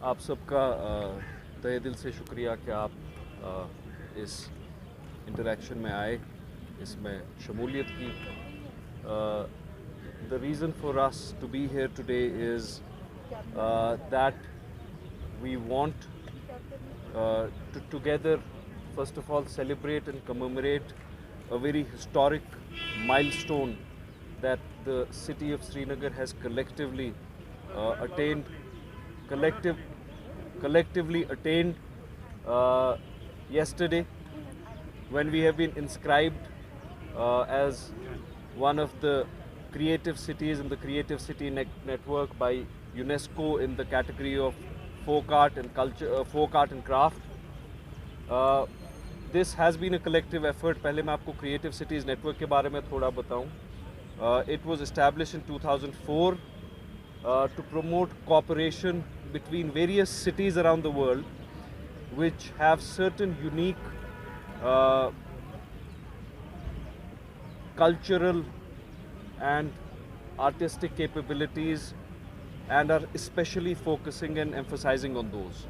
आप सबका तहे दिल से शुक्रिया कि आप इस इंटरेक्शन में आए, इसमें शमूलियत की। The reason for us to be here today is that we want to together, first of all, celebrate and commemorate a very historic milestone that the city of Srinagar has attained, collectively attained yesterday, when we have been inscribed as one of the creative cities in the Creative City Network by UNESCO in the category of folk art and culture, folk art and craft. This has been a collective effort. पहले मैं आपको Creative Cities Network के बारे में थोड़ा बताऊं. It was established in 2004 to promote cooperation between various cities around the world which have certain unique cultural and artistic capabilities and are especially focusing and emphasizing on those.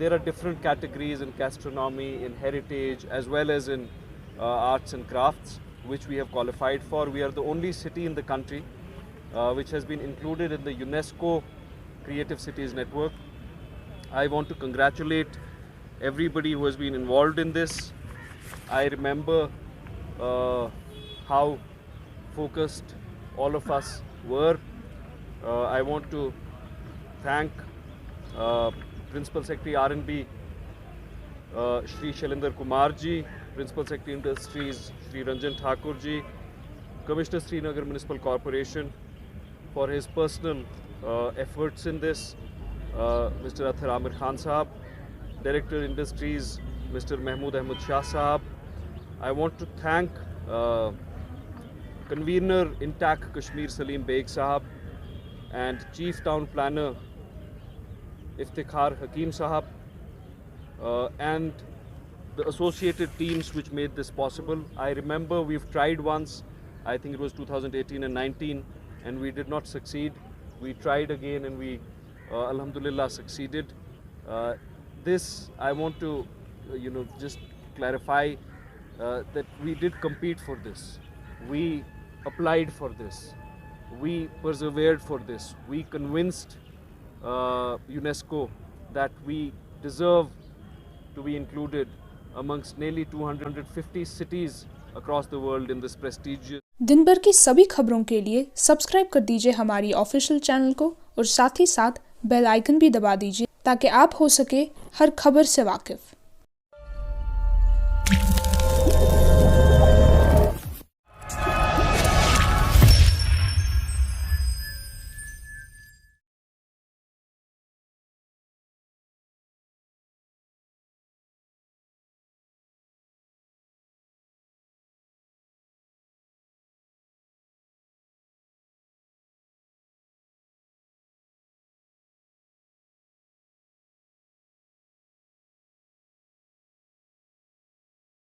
There are different categories in gastronomy, in heritage, as well as in arts and crafts, which we have qualified for. We are the only city in the country which has been included in the UNESCO Creative Cities Network. I want to congratulate everybody who has been involved in this. I remember how focused all of us were. I want to thank Principal Secretary R&B Shri Shailendra Kumar ji, Principal Secretary Industries Shri Ranjan Thakur ji, Commissioner Srinagar Municipal Corporation for his personal efforts in this, Mr. Athar Amir Khan Sahab, Director Industries Mr. Mahmood Ahmed Shah Sahab. I want to thank Convener Intact Kashmir Salim Beg Sahab and Chief Town Planner Iftikhar Hakim Sahab and the associated teams which made this possible. I remember we've tried once, I think it was 2018 and 19, and we did not succeed. We tried again and we alhamdulillah succeeded. This I want to just clarify that we did compete for this. We applied for this. We persevered for this. We convinced UNESCO that we deserve to be included amongst nearly 250 cities across the world in this prestigious. दिन भर की सभी खबरों के लिए subscribe कर दीजिए हमारी ऑफिशियल चैनल को और साथ ही साथ बेल आइकन भी दबा दीजिए ताकि आप हो सके हर खबर से वाकिफ।